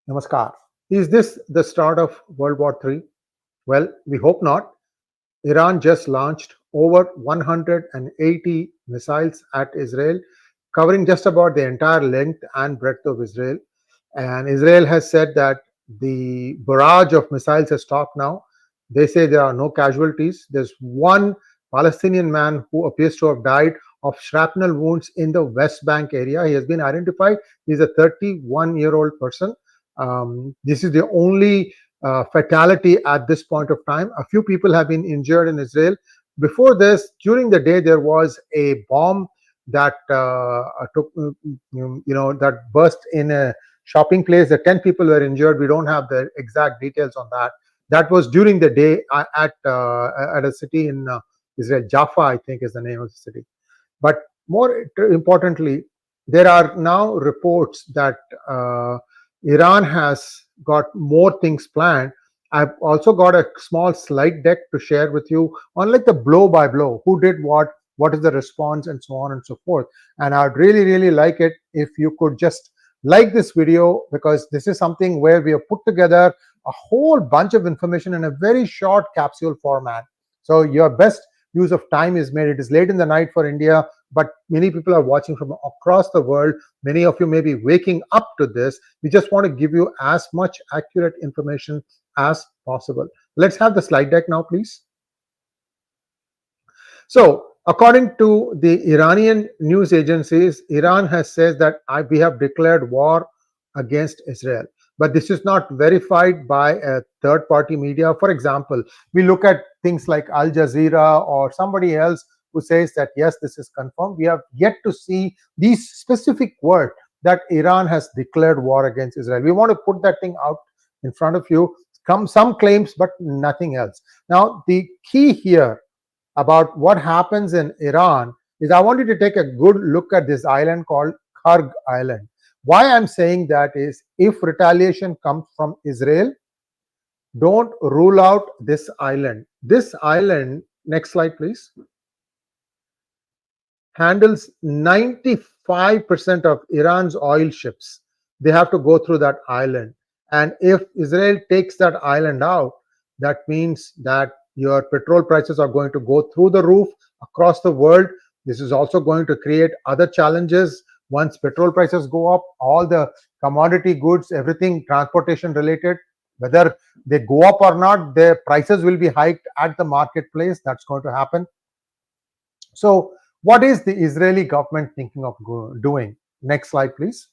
Namaskar. Is this the start of World War III? Well, we hope not. Iran just launched over 180 missiles at Israel, covering just about the entire length and breadth of Israel. And Israel has said that the barrage of missiles has stopped now. They say there are no casualties. There's one Palestinian man who appears to have died of shrapnel wounds in the West Bank area. He has been identified. He's a 31-year-old person. This is the only fatality at this point of time. A few people have been injured in Israel. Before this, during the day, there was a bomb that that burst in a shopping place. The 10 people were injured. We don't have the exact details on that. That was during the day at a city in Israel. Jaffa, I think, is the name of the city. But more importantly, there are now reports that Iran has got more things planned. I've also got a small slide deck to share with you on like the blow by blow, who did what is the response, and so on and so forth. And I'd really, really like it if you could just like this video, because this is something where we have put together a whole bunch of information in a very short capsule format. So your best use of time is made. It is late in the night for India, but many people are watching from across the world. Many of you may be waking up to this. We just want to give you as much accurate information as possible. Let's have the slide deck now, please. So, according to the Iranian news agencies, Iran has said that we have declared war against Israel. But this is not verified by a third-party media. For example, we look at things like Al Jazeera or somebody else who says that, yes, this is confirmed. We have yet to see these specific words that Iran has declared war against Israel. We want to put that thing out in front of you. Some claims, but nothing else. Now, the key here about what happens in Iran is I want you to take a good look at this island called 𝗤𝙗𝗃 Island. Why I'm saying that is, if retaliation comes from Israel, don't rule out this island. This island, next slide please, handles 95% of Iran's oil ships. They have to go through that island. And if Israel takes that island out, that means that your petrol prices are going to go through the roof across the world. This is also going to create other challenges. Once petrol prices go up, all the commodity goods, everything transportation related, whether they go up or not, their prices will be hiked at the marketplace. That's going to happen. So what is the Israeli government thinking of doing? Next slide, please.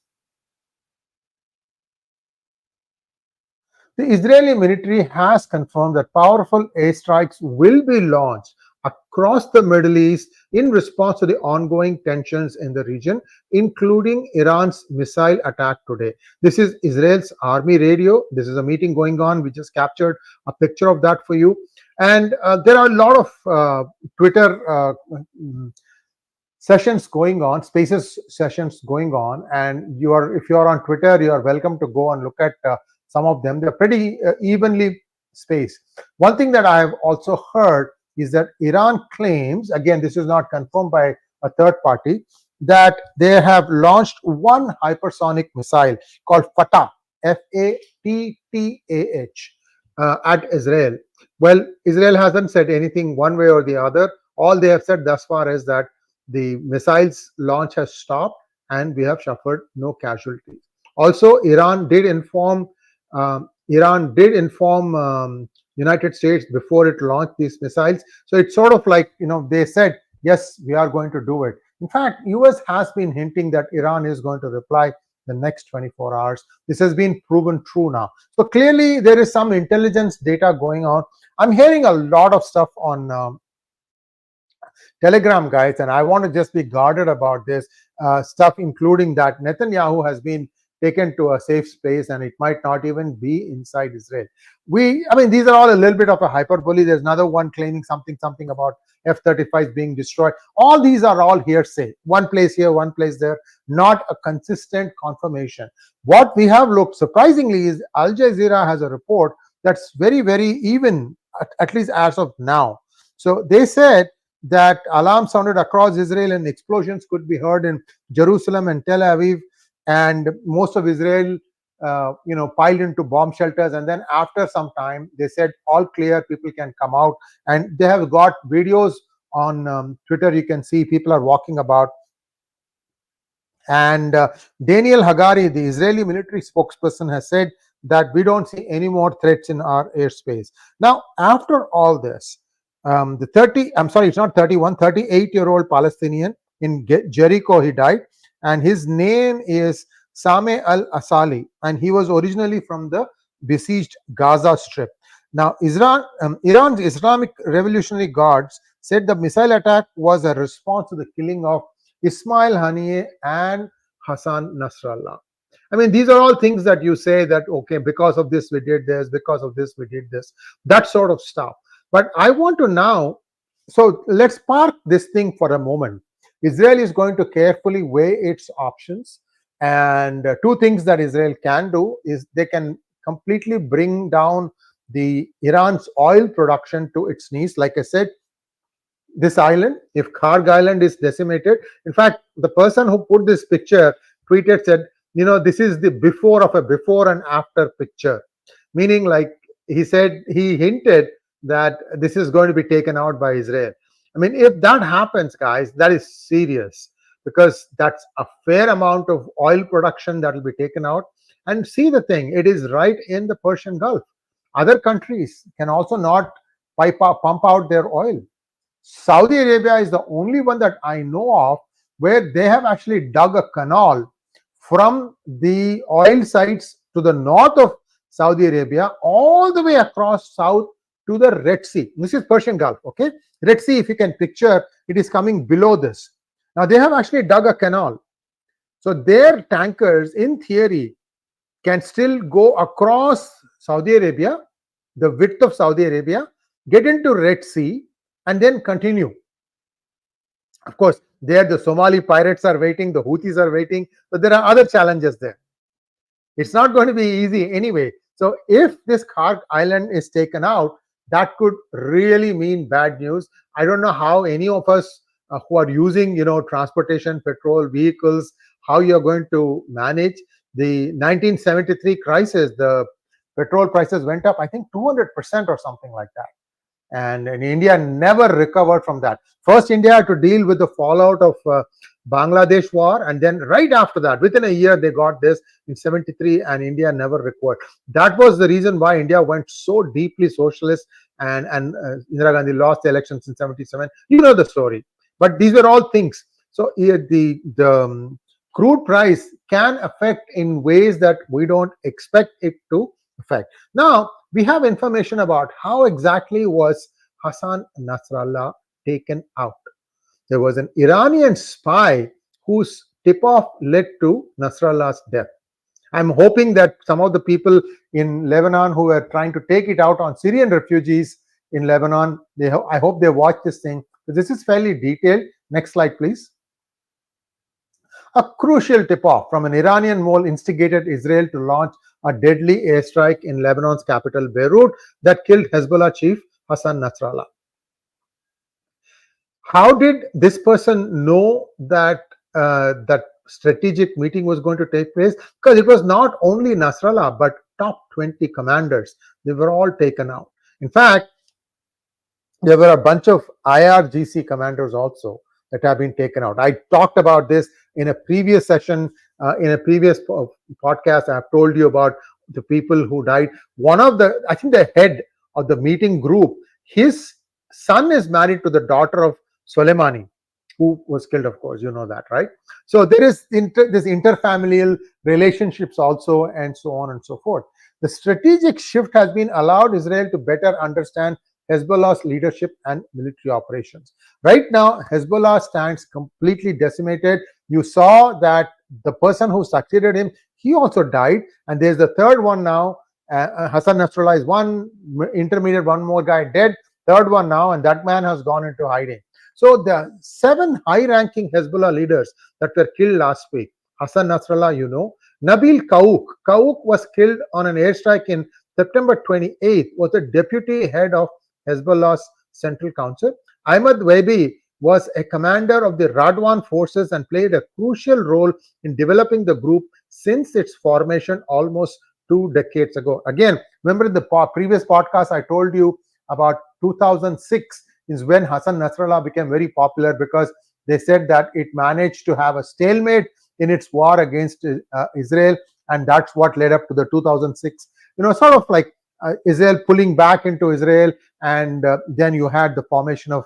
The Israeli military has confirmed that powerful airstrikes will be launched across the Middle East in response to the ongoing tensions in the region, including Iran's missile attack today. This is Israel's army radio. This is a meeting going on. We just captured a picture of that for you. And there are a lot of Twitter sessions going on, spaces sessions going on. And if you are on Twitter, you are welcome to go and look at some of them. They're pretty evenly spaced. One thing that I have also heard is that Iran claims, again, this is not confirmed by a third party, that they have launched one hypersonic missile called Fatah, F-A-T-T-A-H, at Israel. Well, Israel hasn't said anything one way or the other. All they have said thus far is that the missiles launch has stopped and we have suffered no casualties. Also, Iran did inform United States before it launched these missiles. So it's sort of like, they said, yes, we are going to do it. In fact, US has been hinting that Iran is going to reply the next 24 hours. This has been proven true now. So clearly there is some intelligence data going on. I'm hearing a lot of stuff on Telegram, guys, and I want to just be guarded about this stuff, including that Netanyahu has been taken to a safe space and it might not even be inside Israel. These are all a little bit of a hyperbole. There's another one claiming something about F-35s being destroyed. All these are all hearsay. One place here, one place there, not a consistent confirmation. What we have looked surprisingly is Al Jazeera has a report that's very, very even, at least as of now. So they said that alarms sounded across Israel and explosions could be heard in Jerusalem and Tel Aviv, and most of Israel piled into bomb shelters, and then after some time they said all clear, people can come out, and they have got videos on Twitter. You can see people are walking about. And Daniel Hagari, the Israeli military spokesperson, has said that we don't see any more threats in our airspace. Now, after all this, it's not 31, 38-year-old Palestinian in Jericho, he died, and his name is Sameh al-Asali, and he was originally from the besieged Gaza Strip. Now, Iran's Islamic Revolutionary Guards said the missile attack was a response to the killing of Ismail Haniyeh and Hassan Nasrullah. I mean, these are all things that you say that, okay, because of this we did this, because of this we did this, that sort of stuff. But I want to now, so let's park this thing for a moment. Israel is going to carefully weigh its options, and two things that Israel can do is they can completely bring down the Iran's oil production to its knees. Like I said, this island, if 𝗣𝗏𝗏 Island is decimated, in fact, the person who put this picture tweeted, said, this is the before of a before and after picture, meaning, like he said, he hinted that this is going to be taken out by Israel. I mean, if that happens, guys, that is serious, because that's a fair amount of oil production that will be taken out. And see, the thing, it is right in the Persian Gulf. Other countries can also not pump out their oil. Saudi Arabia is the only one that I know of where they have actually dug a canal from the oil sites to the north of Saudi Arabia all the way across south to the Red Sea. This is Persian Gulf, okay? Red Sea, if you can picture, it is coming below this. Now, they have actually dug a canal. So their tankers, in theory, can still go across Saudi Arabia, the width of Saudi Arabia, get into Red Sea, and then continue. Of course, there the Somali pirates are waiting, the Houthis are waiting, but there are other challenges there. It's not going to be easy anyway. So if this 𝗣𝗏𝗏 Island is taken out, that could really mean bad news. I don't know how any of us who are using, transportation, petrol, vehicles, how you're going to manage. The 1973 crisis, the petrol prices went up, I think 200% or something like that. And India never recovered from that. First, India had to deal with the fallout of Bangladesh war, and then right after that, within a year, they got this in 73, and India never recovered. That was the reason why India went so deeply socialist, and Indira Gandhi lost the elections in 77. You know the story. But these were all things. So the crude price can affect in ways that we don't expect it to affect. Now, we have information about how exactly was Hassan Nasrallah taken out. There was an Iranian spy whose tip-off led to Nasrallah's death. I'm hoping that some of the people in Lebanon who were trying to take it out on Syrian refugees in Lebanon, I hope they watch this thing. This is fairly detailed. Next slide, please. A crucial tip-off from an Iranian mole instigated Israel to launch a deadly airstrike in Lebanon's capital, Beirut, that killed Hezbollah chief Hassan Nasrallah. How did this person know that that strategic meeting was going to take place? Because it was not only Nasrallah, but top 20 commanders. They were all taken out. In fact, there were a bunch of IRGC commanders also that have been taken out. I talked about this in a previous session, in a previous podcast. I've told you about the people who died. One of the, I think the head of the meeting group, his son is married to the daughter of Soleimani, who was killed, of course, you know that, right? So there is this interfamilial relationships also, and so on and so forth. The strategic shift has been allowed Israel to better understand Hezbollah's leadership and military operations. Right now, Hezbollah stands completely decimated. You saw that the person who succeeded him, he also died, and there's the third one now. Hassan Nasrullah is one, intermediate, one more guy dead, third one now, and that man has gone into hiding. So the 7 high-ranking Hezbollah leaders that were killed last week, Hassan Nasrallah, you know, Nabil Qiaoq was killed on an airstrike in September 28th, was the deputy head of Hezbollah's Central Council. 𝗤𝗏𝗼 was a commander of the Radwan forces and played a crucial role in developing the group since its formation almost 2 decades ago. Again, remember in the previous podcast, I told you about 2006 is when Hassan Nasrullah became very popular, because they said that it managed to have a stalemate in its war against Israel, and that's what led up to the 2006, sort of like Israel pulling back into Israel, and then you had the formation of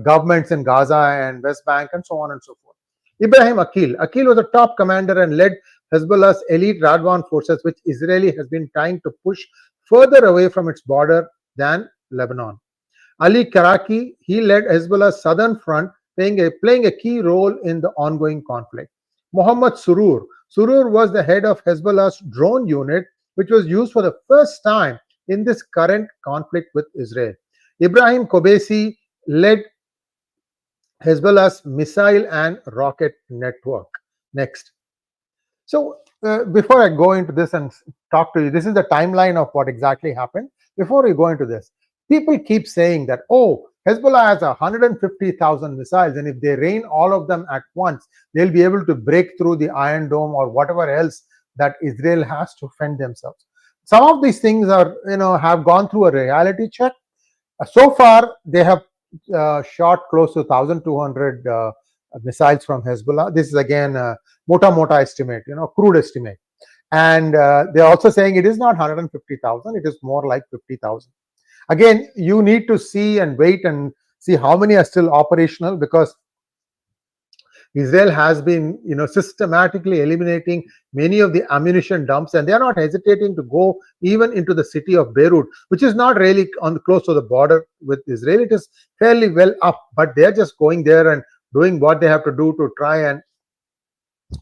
governments in Gaza and West Bank and so on and so forth. Ibrahim Aqil was a top commander and led Hezbollah's elite Radwan forces, which Israeli has been trying to push further away from its border than Lebanon. Ali Karaki, he led Hezbollah's southern front, playing a key role in the ongoing conflict. Mohammad Surur was the head of Hezbollah's drone unit, which was used for the first time in this current conflict with Israel. Ibrahim Qubaisi led Hezbollah's missile and rocket network. Next. So before I go into this and talk to you, this is the timeline of what exactly happened. Before we go into this, people keep saying that, oh, Hezbollah has 150,000 missiles, and if they rain all of them at once, they'll be able to break through the Iron Dome or whatever else that Israel has to fend themselves. Some of these things are, have gone through a reality check. So far, they have shot close to 1,200 missiles from Hezbollah. This is again a mota estimate, crude estimate. And they're also saying it is not 150,000, it is more like 50,000. Again, you need to see and wait and see how many are still operational, because Israel has been, systematically eliminating many of the ammunition dumps, and they are not hesitating to go even into the city of Beirut, which is not really close to the border with Israel. It is fairly well up, but they are just going there and doing what they have to do to try and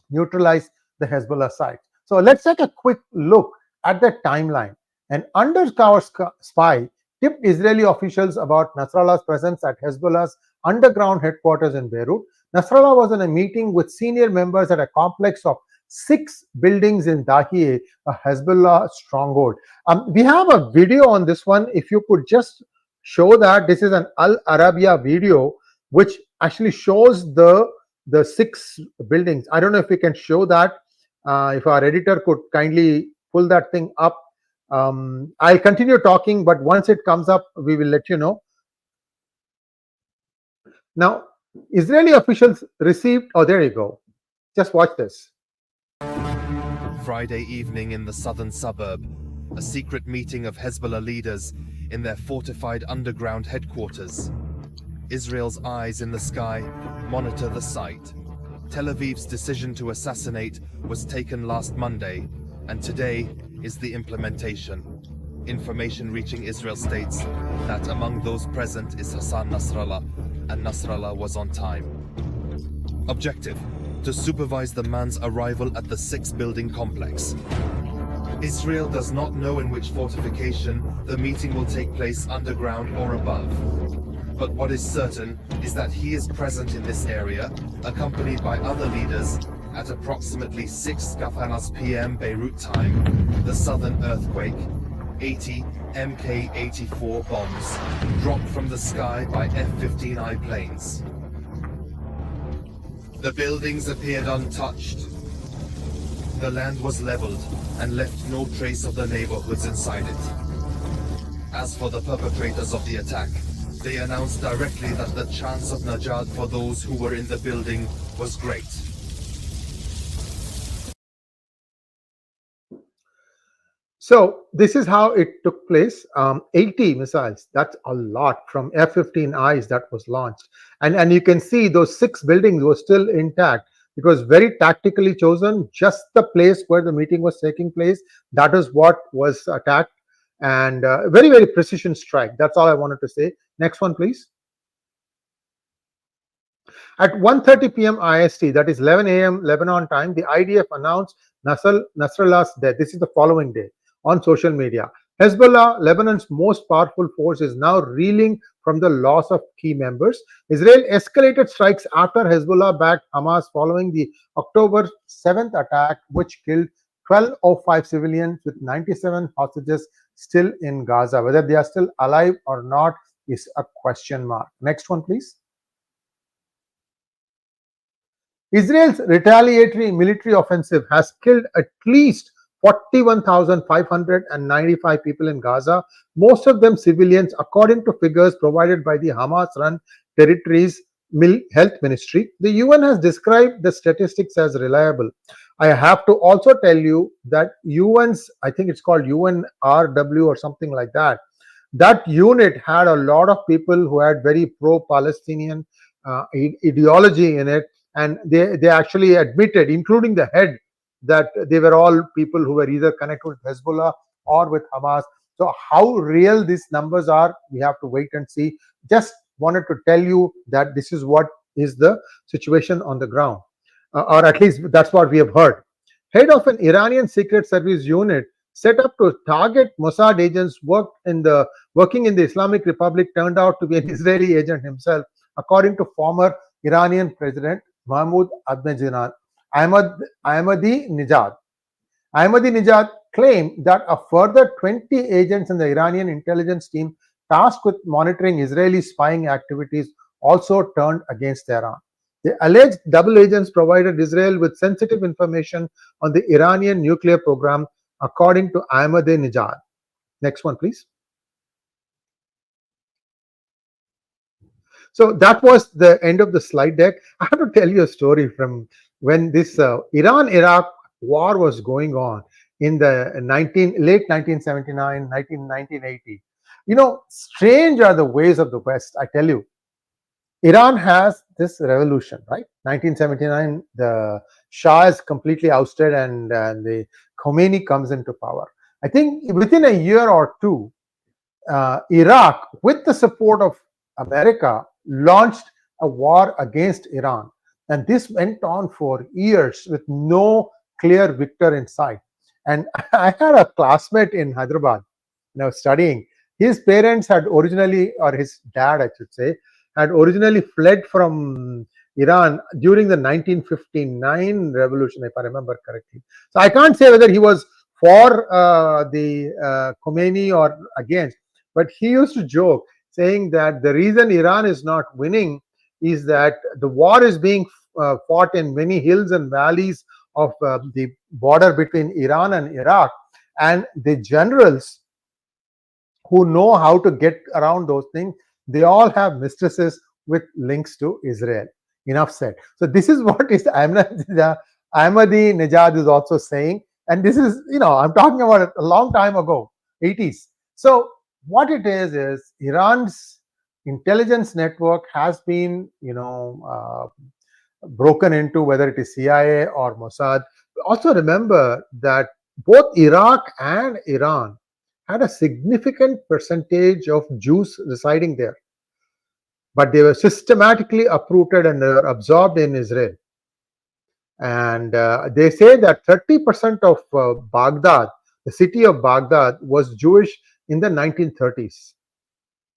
neutralize the Hezbollah side. So let's take a quick look at the timeline. An undercover spy tipped Israeli officials about Nasrallah's presence at Hezbollah's underground headquarters in Beirut. Nasrallah was in a meeting with senior members at a complex of 6 buildings in 𝗤𝙗𝗍, a Hezbollah stronghold. We have a video on this one. If you could just show that. This is an Al Arabiya video which actually shows the 6 buildings. I don't know if we can show that. If our editor could kindly pull that thing up. I'll continue talking, but once it comes up, we will let you know. Now, Israeli officials received, oh, there you go. Just watch this. Friday evening in the southern suburb, a secret meeting of Hezbollah leaders in their fortified underground headquarters. Israel's eyes in the sky monitor the site. Tel Aviv's decision to assassinate was taken last Monday, and today is the implementation. Information reaching Israel states that among those present is Hassan Nasrullah, and Nasrallah was on time. Objective: to supervise the man's arrival at the 6-building complex. Israel does not know in which fortification the meeting will take place, underground or above. But what is certain is that he is present in this area, accompanied by other leaders, at approximately 6 p.m. Beirut time. The southern earthquake, 80 Mk-84 bombs, dropped from the sky by F-15I planes. The buildings appeared untouched. The land was leveled and left no trace of the neighborhoods inside it. As for the perpetrators of the attack, they announced directly that the chance of Najat for those who were in the building was great. So this is how it took place. 80 missiles, that's a lot, from F-15Is that was launched. And you can see those 6 buildings were still intact. It was very tactically chosen. Just the place where the meeting was taking place, that is what was attacked. And very, very precision strike. That's all I wanted to say. Next one, please. At 1:30 p.m. IST, that is 11 a.m. Lebanon time, the IDF announced Nasrallah's death. This is the following day on social media. Hezbollah, Lebanon's most powerful force, is now reeling from the loss of key members. Israel escalated strikes after Hezbollah backed Hamas following the October 7th attack, which killed 1,205 civilians, with 97 hostages still in Gaza. Whether they are still alive or not is a question mark. Next one, please. Israel's retaliatory military offensive has killed at least 41,595 people in Gaza, most of them civilians, according to figures provided by the Hamas-run territory's health ministry. The UN has described the statistics as reliable. I have to also tell you that UN's, I think it's called UNRW or something like that, that unit had a lot of people who had very pro-Palestinian ideology in it, and they actually admitted, including the head, that they were all people who were either connected with Hezbollah or with Hamas. So how real these numbers are, we have to wait and see. Just wanted to tell you that this is what is the situation on the ground, or at least that's what we have heard. Head of an Iranian Secret Service unit set up to target Mossad agents working in the Islamic Republic turned out to be an Israeli agent himself, according to Iranian President Mahmoud Ahmadinejad. Ahmadinejad claimed that a further 20 agents in the Iranian intelligence team tasked with monitoring Israeli spying activities also turned against Tehran. The alleged double agents provided Israel with sensitive information on the Iranian nuclear program, according to Ahmadinejad. Next one, please. So that was the end of the slide deck. I have to tell you a story from when this Iran-Iraq war was going on in the late 1979, 1980. You know, strange are the ways of the West, I tell you. Iran has this revolution, right? 1979, the Shah is completely ousted and the Khomeini comes into power. I think within a year or two, Iraq, with the support of America, launched a war against Iran. And this went on for years with no clear victor in sight. And I had a classmate in Hyderabad, studying. His parents had originally, or his dad, I should say, had originally fled from Iran during the 1959 revolution, if I remember correctly. So I can't say whether he was for the Khomeini or against, but he used to joke, saying that the reason Iran is not winning is that the war is being fought in many hills and valleys of the border between Iran and Iraq, and the generals who know how to get around those things, they all have mistresses with links to Israel. Enough said. So this is what is Ahmadinejad is also saying, and this is, I'm talking about it a long time ago, 80s. So what it is Iran's intelligence network has been, broken into, whether it is CIA or Mossad. Also remember that both Iraq and Iran had a significant percentage of Jews residing there, but they were systematically uprooted and they were absorbed in Israel. And they say that 30% of Baghdad, the city of Baghdad, was Jewish in the 1930s.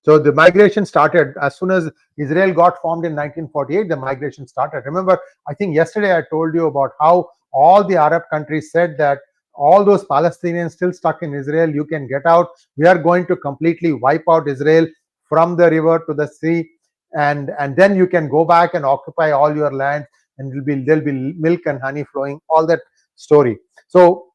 So the migration started as soon as Israel got formed in 1948. The migration started. Remember, I think yesterday I told you about how all the Arab countries said that all those Palestinians still stuck in Israel, you can get out. We are going to completely wipe out Israel from the river to the sea, and then you can go back and occupy all your land, and there'll be milk and honey flowing, all that story. So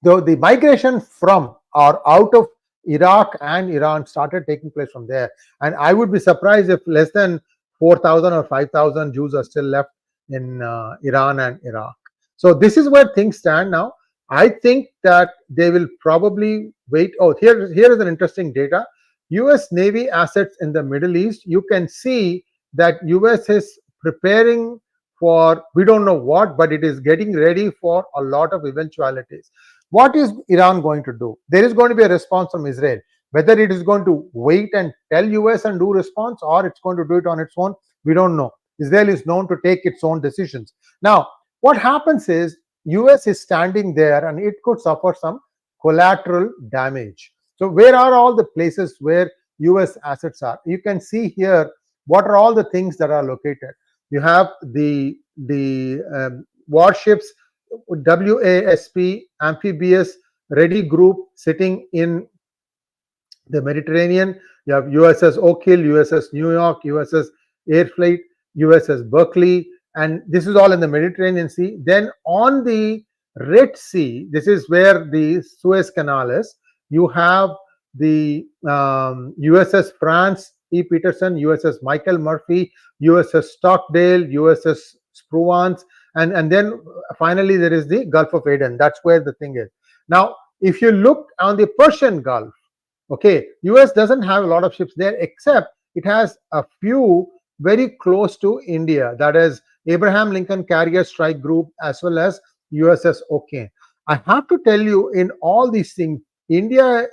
the migration from or out of Iraq and Iran started taking place from there, and I would be surprised if less than 4,000 or 5,000 Jews are still left in Iran and Iraq. So this is where things stand now. I think that they will probably wait. Oh, here is an interesting data. US Navy assets in the Middle East. You can see that US is preparing for, we don't know what, but it is getting ready for a lot of eventualities. What is Iran going to do? There is going to be a response from Israel. Whether it is going to wait and tell US and do response, or it's going to do it on its own, we don't know. Israel is known to take its own decisions. Now, what happens is US is standing there and it could suffer some collateral damage. So where are all the places where US assets are? You can see here what are all the things that are located. You have the warships, WASP, amphibious ready group sitting in the Mediterranean. You have USS Oak Hill, USS New York, USS Air Fleet, USS Berkeley, and this is all in the Mediterranean Sea. Then on the Red Sea, this is where the Suez Canal is. You have the USS France E. Peterson, USS Michael Murphy, USS Stockdale, USS Provence, and then finally there is the Gulf of Aden. That's where the thing is. Now, if you look on the Persian Gulf, okay, US doesn't have a lot of ships there, except it has a few very close to India. That is Abraham Lincoln Carrier Strike Group as well as USS OK. I have to tell you, in all these things, Indian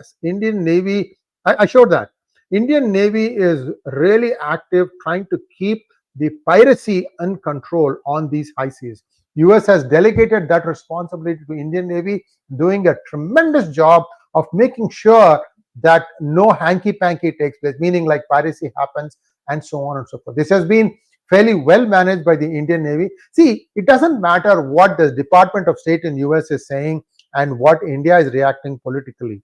Navy, I showed that. Indian Navy is really active trying to keep the piracy in control on these high seas. US has delegated that responsibility to Indian Navy, doing a tremendous job of making sure that no hanky-panky takes place, meaning like piracy happens and so on and so forth. This has been fairly well managed by the Indian Navy. See, it doesn't matter what the Department of State in US is saying and what India is reacting politically.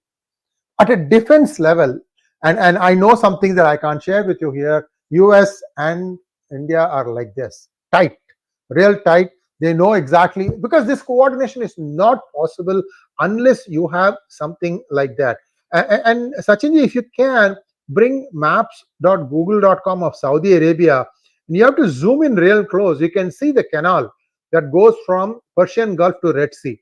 At a defense level, and I know something that I can't share with you here, US and India are like this, tight, real tight. They know exactly, because this coordination is not possible unless you have something like that. And Sachinji, if you can bring maps.google.com of Saudi Arabia, and you have to zoom in real close, you can see the canal that goes from Persian Gulf to Red Sea.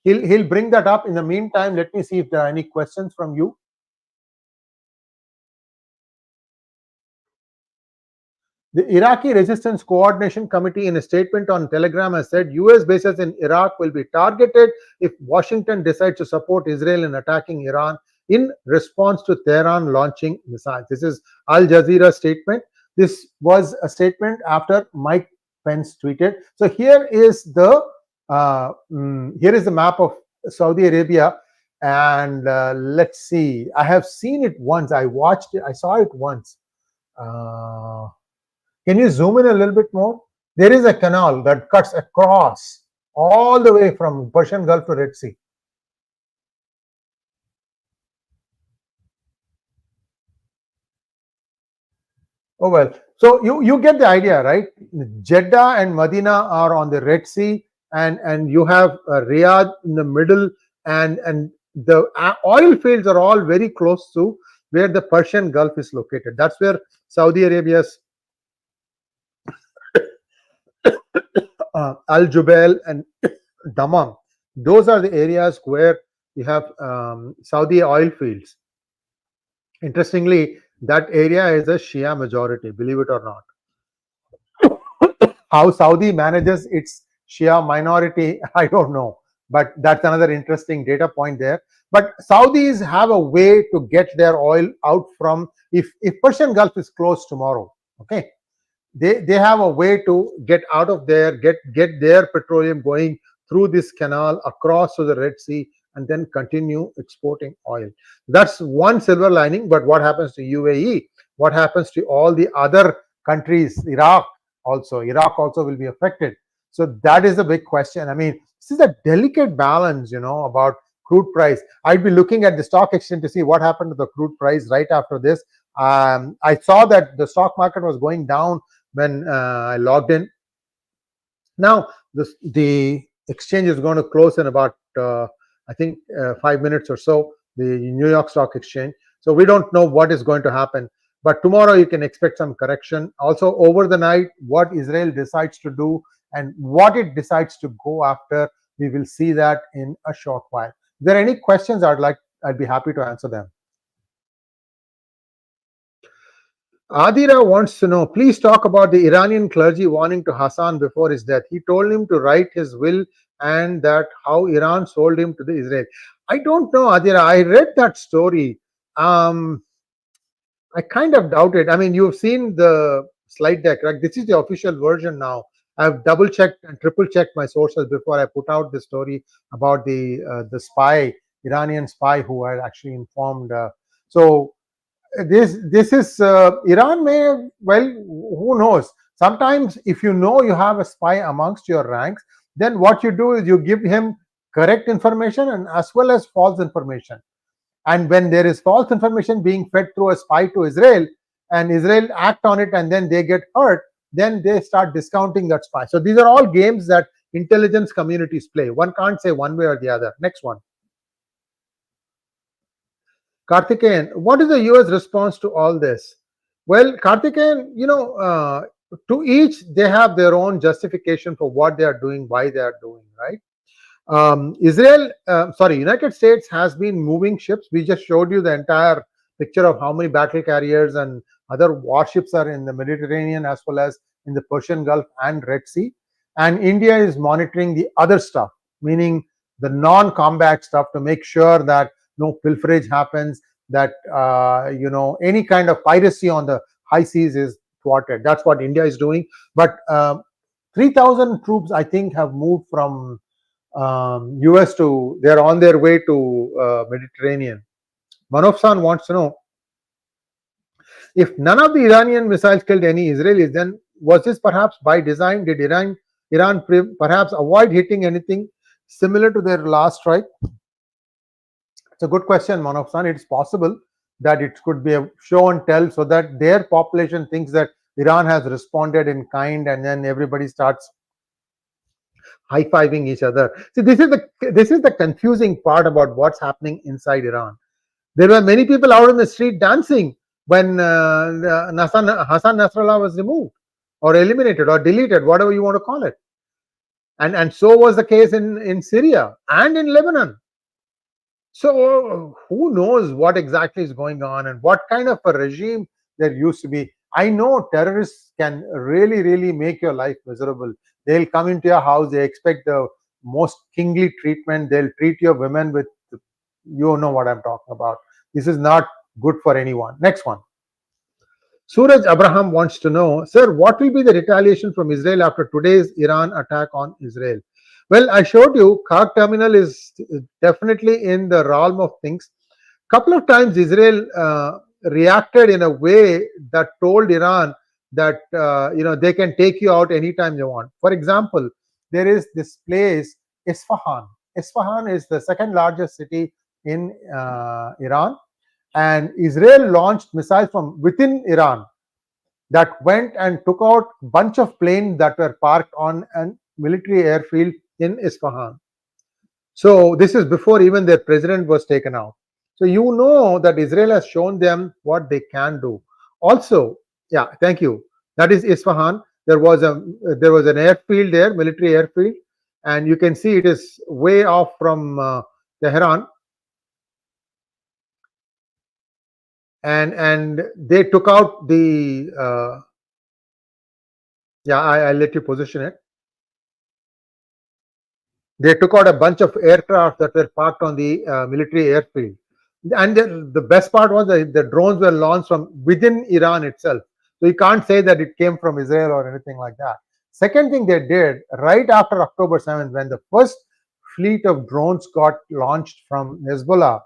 He'll bring that up. In the meantime, let me see if there are any questions from you. The Iraqi Resistance Coordination Committee, in a statement on Telegram, has said US bases in Iraq will be targeted if Washington decides to support Israel in attacking Iran in response to Tehran launching missiles. This is Al Jazeera statement. This was a statement after Mike Pence tweeted. So here is the map of Saudi Arabia, and let's see. I have seen it once. I watched it. I saw it once. Can you zoom in a little bit more? There is a canal that cuts across all the way from Persian Gulf to Red Sea. Oh well, so you get the idea, right? Jeddah and Medina are on the Red Sea, and you have Riyadh in the middle, and the oil fields are all very close to where the Persian Gulf is located. That's where Saudi Arabia's Al Jubail and Dammam, those are the areas where you have Saudi oil fields. Interestingly, that area is a Shia majority, believe it or not. How Saudi manages its Shia minority, I don't know, but that's another interesting data point there. But Saudis have a way to get their oil out from, if Persian Gulf is closed tomorrow, okay, they have a way to get out of there, get their petroleum going through this canal across to the Red Sea, and then continue exporting oil. That's one silver lining. But what happens to UAE? What happens to all the other countries? Iraq also will be affected. So that is the big question. I mean, this is a delicate balance, about crude price. I'd be looking at the stock exchange to see what happened to the crude price right after this. I saw that the stock market was going down when I logged in. Now the exchange is going to close in about I think 5 minutes or so, the New York Stock Exchange. So we don't know what is going to happen, but tomorrow you can expect some correction. Also over the night, what Israel decides to do and what it decides to go after, we will see that in a short while. If there are any questions, I'd be happy to answer them. Adira wants to know, please talk about the Iranian clergy warning to Hassan before his death. He told him to write his will, and that how Iran sold him to the Israel. I don't know, Adira. I read that story. I kind of doubt it. I mean, you've seen the slide deck, right? This is the official version now. I've double checked and triple checked my sources before I put out the story about the spy, Iranian spy, who had actually informed. So this is Iran may, well, who knows? Sometimes if you know you have a spy amongst your ranks, then what you do is you give him correct information and as well as false information. And when there is false information being fed through a spy to Israel, and Israel act on it and then they get hurt, then they start discounting that spy. So these are all games that intelligence communities play. One can't say one way or the other. Next one. 𝗤𝗂𝘅, what is the US response to all this? Well, 𝗤𝗂𝘅, to each they have their own justification for what they are doing, why they are doing, right? United States has been moving ships. We just showed you the entire picture of how many battle carriers and other warships are in the Mediterranean as well as in the Persian Gulf and Red Sea. And India is monitoring the other stuff, meaning the non-combat stuff, to make sure that no pilferage happens, that any kind of piracy on the high seas is thwarted. That's what India is doing. But 3,000 troops, I think, have moved from US to, they're on their way to Mediterranean. Manofsan wants to know, if none of the Iranian missiles killed any Israelis, then was this perhaps by design? Did Iran perhaps avoid hitting anything similar to their last strike? It's a good question, Manofsan. It's possible that it could be a show and tell, so that their population thinks that Iran has responded in kind, and then everybody starts high-fiving each other. See, this is the confusing part about what's happening inside Iran. There were many people out on the street dancing when Hassan Nasrullah was removed or eliminated or deleted, whatever you want to call it. And so was the case in Syria and in Lebanon. So who knows what exactly is going on and what kind of a regime there used to be. I know terrorists can really, really make your life miserable. They'll come into your house, they expect the most kingly treatment, they'll treat your women with, you know what I'm talking about. This is not good for anyone. Next one. Suraj Abraham wants to know, sir, what will be the retaliation from Israel after today's Iran attack on Israel? Well, I showed you Khak terminal is definitely in the realm of things. Couple of times Israel reacted in a way that told Iran that they can take you out anytime they want. For example, there is this place Isfahan. Isfahan is the second largest city in Iran, and Israel launched missiles from within Iran that went and took out a bunch of planes that were parked on a military airfield in Isfahan. So this is before even their president was taken out. So you know that Israel has shown them what they can do. Also, yeah, thank you. That is Isfahan. There was an airfield there, military airfield, and you can see it is way off from Tehran. And they took out the I'll let you position it. They took out a bunch of aircraft that were parked on the military airfield. And the best part was that the drones were launched from within Iran itself. So you can't say that it came from Israel or anything like that. Second thing they did, right after October 7th, when the first fleet of drones got launched from Hezbollah,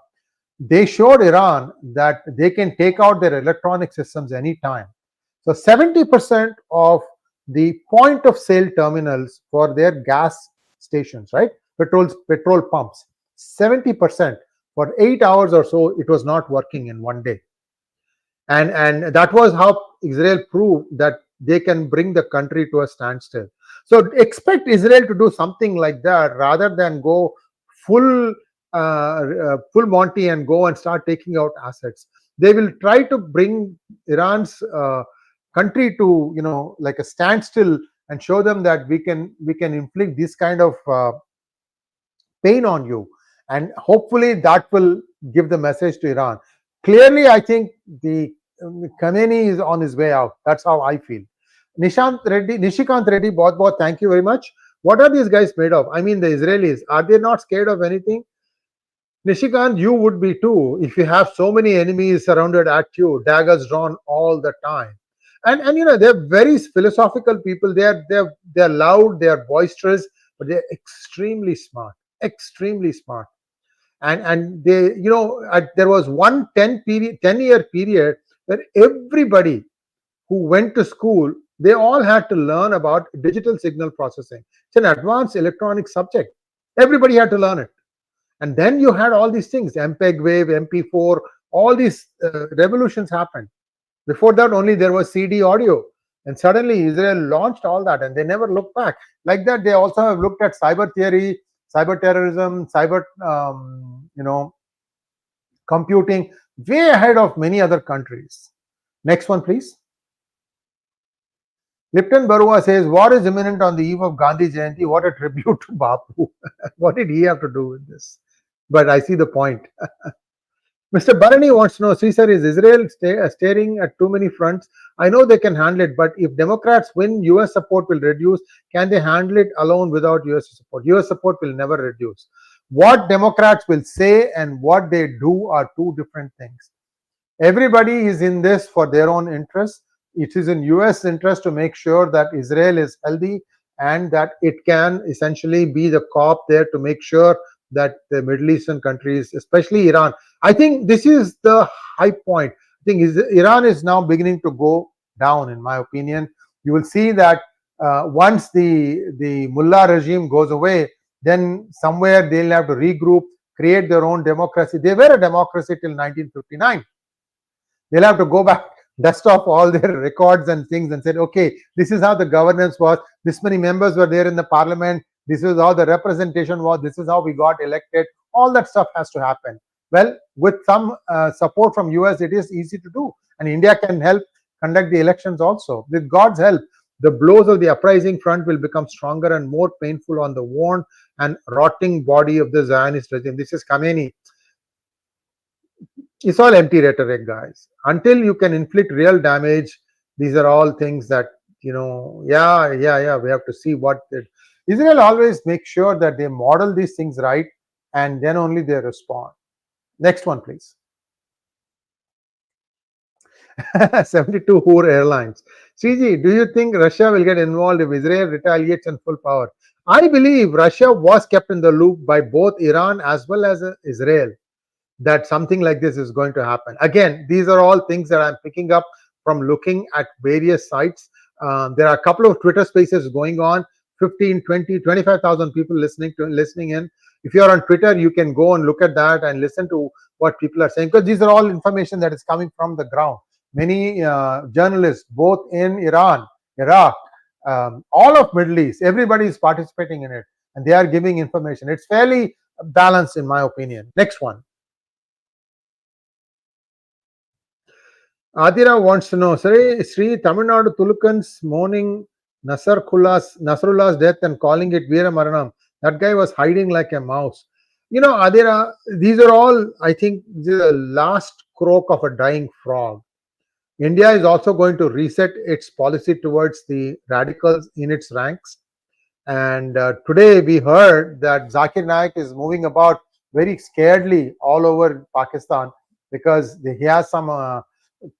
they showed Iran that they can take out their electronic systems anytime. So 70% of the point of sale terminals for their gas stations, right? Petrol pumps, 70%. For 8 hours or so, it was not working in one day. And that was how Israel proved that they can bring the country to a standstill. So expect Israel to do something like that rather than go full Monty and go and start taking out assets. They will try to bring Iran's country to like a standstill and show them that we can inflict this kind of pain on you, and hopefully that will give the message to Iran. Clearly, I think the Khamenei is on his way out. That's how I feel. Nishikant Reddy, 𝗏𝗏, thank you very much. What are these guys made of? I mean, the Israelis, are they not scared of anything? Nishikant, you would be too if you have so many enemies surrounded at you, daggers drawn all the time. And they're very philosophical people. They're loud, they're boisterous, but they're extremely smart. And they, there was one 10-year period where everybody who went to school, they all had to learn about digital signal processing. It's an advanced electronic subject. Everybody had to learn it. And then you had all these things, MPEG wave, MP4, all these revolutions happened. Before that, only there was CD audio. And suddenly Israel launched all that, and they never looked back. Like that, they also have looked at cyber theory, cyber terrorism, cyber computing, way ahead of many other countries. Next one, please. Lipton Barua says, war is imminent on the eve of Gandhi Jayanti. What a tribute to Bapu. What did he have to do with this? But I see the point. Mr. Bharani wants to know, Sree sir, is Israel staring at too many fronts? I know they can handle it, but if Democrats win, US support will reduce. Can they handle it alone without US support? US support will never reduce. What Democrats will say and what they do are two different things. Everybody is in this for their own interest. It is in US interest to make sure that Israel is healthy and that it can essentially be the cop there to make sure that the Middle Eastern countries, especially Iran, I think this is the high point. I think Iran is now beginning to go down, in my opinion. You will see that once the mullah regime goes away, then somewhere they'll have to regroup, create their own democracy. They were a democracy till 1959. They'll have to go back, dust off all their records and things and said, okay, this is how the governance was. This many members were there in the parliament. This is how the representation was. This is how we got elected. All that stuff has to happen. Well, with some support from US, it is easy to do. And India can help conduct the elections also. With God's help, the blows of the uprising front will become stronger and more painful on the worn and rotting body of the Zionist regime. This is Khamenei. It's all empty rhetoric, guys. Until you can inflict real damage, these are all things that, we have to see what Israel always makes sure that they model these things right, and then only they respond. Next one, please. 72 Hoor Airlines. CG, do you think Russia will get involved if Israel retaliates in full power? I believe Russia was kept in the loop by both Iran as well as Israel, that something like this is going to happen. Again, these are all things that I'm picking up from looking at various sites. There are a couple of Twitter spaces going on, 15, 20, 25,000 people listening in. If you're on Twitter, you can go and look at that and listen to what people are saying, because these are all information that is coming from the ground. Many journalists, both in Iran, Iraq, all of Middle East, everybody is participating in it, and they are giving information. It's fairly balanced, in my opinion. Next one. Adira wants to know, Sree, Tamil Nadu Tulukans mourning Nasrullah's death and calling it Veera Maranam. That guy was hiding like a mouse. Adira, these are all, I think, the last croak of a dying frog. India is also going to reset its policy towards the radicals in its ranks. And today we heard that Zakir Naik is moving about very scaredly all over Pakistan, because he has some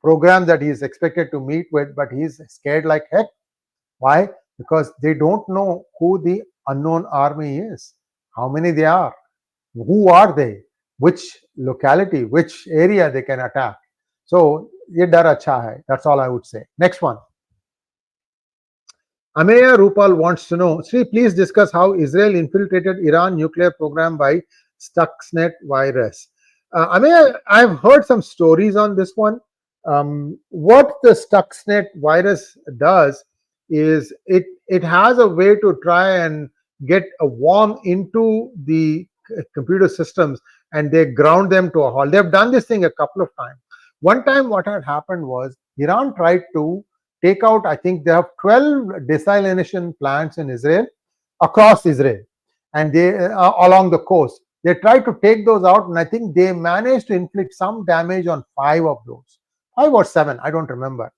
program that he is expected to meet with, but he's scared like heck. Why? Because they don't know who the unknown army is, how many they are, who are they, which locality, which area they can attack. So, ye dar acha hai. That's all I would say. Next one. Ameya Rupal wants to know, Sree, please discuss how Israel infiltrated Iran nuclear program by Stuxnet virus. Ameya, I've heard some stories on this one. What the Stuxnet virus does is it has a way to try and get a worm into the computer systems, and they ground them to a halt. They've done this thing a couple of times. One time what had happened was Iran tried to take out, I think they have 12 desalination plants in Israel, across Israel, and they along the coast. They tried to take those out, and I think they managed to inflict some damage on 5 of those. 5 or 7, I don't remember.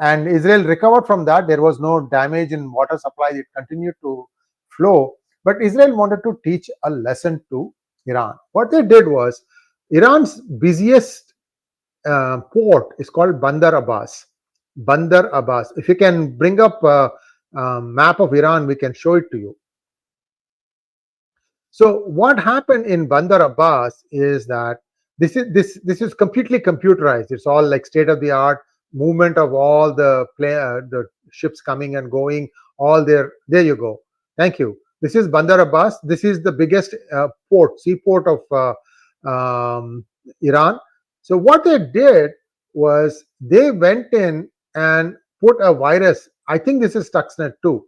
And Israel recovered from that. There was no damage in water supply. It continued to flow. But Israel wanted to teach a lesson to Iran. What they did was, Iran's busiest port is called Bandar Abbas. Bandar Abbas. If you can bring up a map of Iran, we can show it to you. So what happened in Bandar Abbas is that this is completely computerized. It's all like state of the art movement of all the ships coming and going. All there you go. Thank you. This is Bandar Abbas. This is the biggest seaport of Iran. So what they did was they went in and put a virus. I think this is Stuxnet too.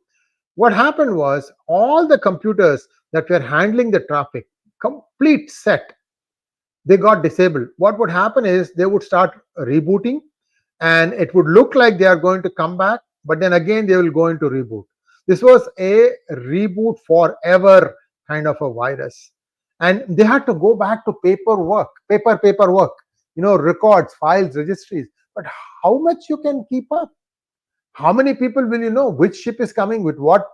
What happened was all the computers that were handling the traffic, complete set, they got disabled. What would happen is they would start rebooting, and it would look like they are going to come back, but then again they will go into reboot. This was a reboot forever kind of a virus, and they had to go back to paperwork, records, files, registries. But how much you can keep up? How many people will you know? Which ship is coming with what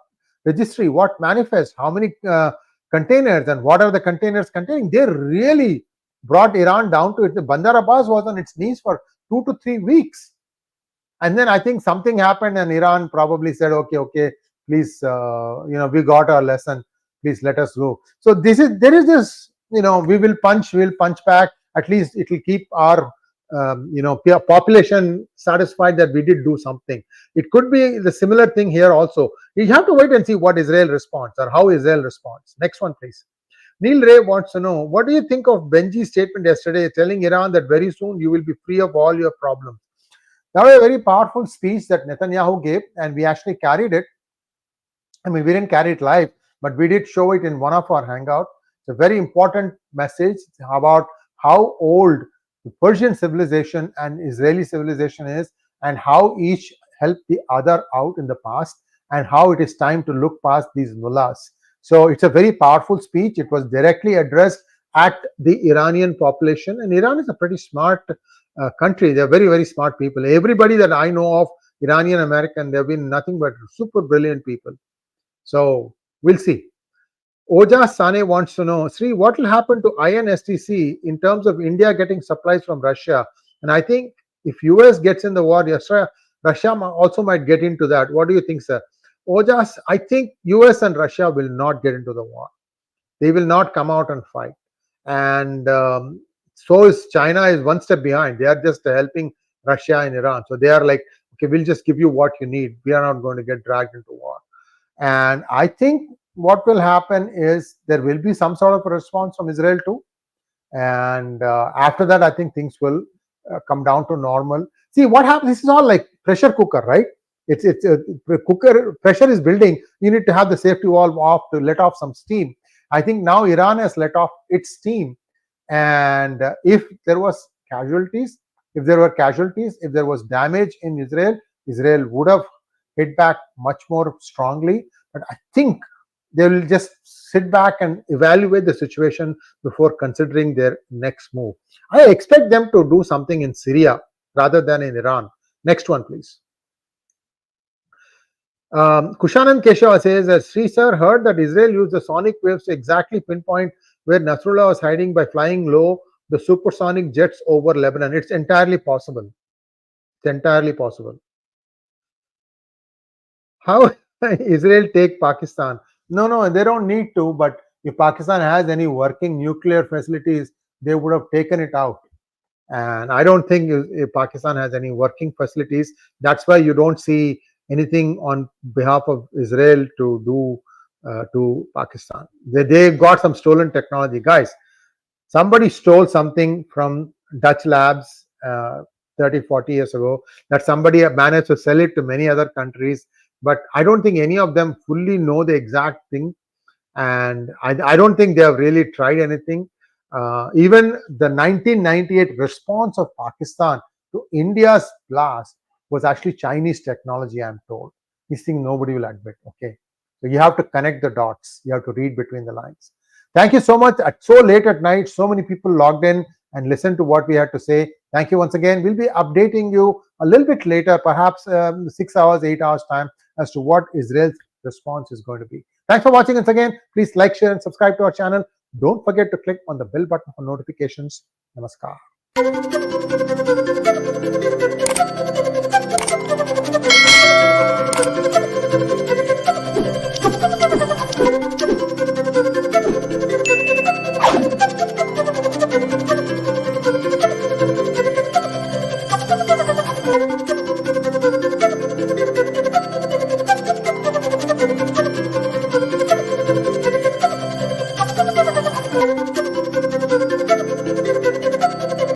registry, what manifest, how many containers, and what are the containers containing? They really brought Iran down to it. The Bandar Abbas was on its knees for 2 to 3 weeks. And then I think something happened, and Iran probably said, okay, please, we got our lesson. Please let us go. So there is this, we'll punch back. At least it will keep our population satisfied that we did do something. It could be the similar thing here also. You have to wait and see what Israel responds, or how Israel responds. Next one, please. Neil Ray wants to know, what do you think of Benji's statement yesterday telling Iran that very soon you will be free of all your problems? That was a very powerful speech that Netanyahu gave, and we actually carried it. I mean, we didn't carry it live, but we did show it in one of our hangouts. It's a very important message about how old the Persian civilization and Israeli civilization is, and how each helped the other out in the past, and how it is time to look past these mullahs. So it's a very powerful speech. It was directly addressed at the Iranian population, and Iran is a pretty smart country. They're very, very smart people. Everybody that I know of, Iranian American, they've been nothing but super brilliant people. So we'll see. Oja Sane wants to know, Sree, what will happen to INSTC in terms of India getting supplies from Russia? And I think if US gets in the war, Russia also might get into that. What do you think, sir? Ojas, I think US and Russia will not get into the war. They will not come out and fight. And so is China is one step behind. They are just helping Russia and Iran. So they are like, okay, we'll just give you what you need. We are not going to get dragged into war. And I think what will happen is there will be some sort of a response from Israel too. And after that, I think things will come down to normal. See what happens. This is all like pressure cooker, right? It's cooker, pressure is building. You need to have the safety valve off to let off some steam. I think now Iran has let off its steam, and if there was casualties, if there was damage in Israel, Israel would have hit back much more strongly. But I think they will just sit back and evaluate the situation before considering their next move. I expect them to do something in Syria rather than in Iran. Next one, please. Kushanan Keshav says, Sree sir, heard that Israel used the sonic waves to exactly pinpoint where Nasrullah was hiding by flying low the supersonic jets over Lebanon. It's entirely possible. It's entirely possible. How Israel take Pakistan? No, they don't need to. But if Pakistan has any working nuclear facilities, they would have taken it out. And I don't think if Pakistan has any working facilities. That's why you don't see anything on behalf of Israel to do to Pakistan. They got some stolen technology. Guys, somebody stole something from Dutch labs 30-40 years ago that somebody managed to sell it to many other countries. But I don't think any of them fully know the exact thing. And I don't think they have really tried anything. Even the 1998 response of Pakistan to India's blast was actually Chinese technology, I'm told. This thing nobody will admit, okay? So you have to connect the dots. You have to read between the lines. Thank you so much. At so late at night, so many people logged in and listened to what we had to say. Thank you once again. We'll be updating you a little bit later, perhaps 6 hours, 8 hours time, as to what Israel's response is going to be. Thanks for watching once again. Please like, share, and subscribe to our channel. Don't forget to click on the bell button for notifications. Namaskar. Thank you.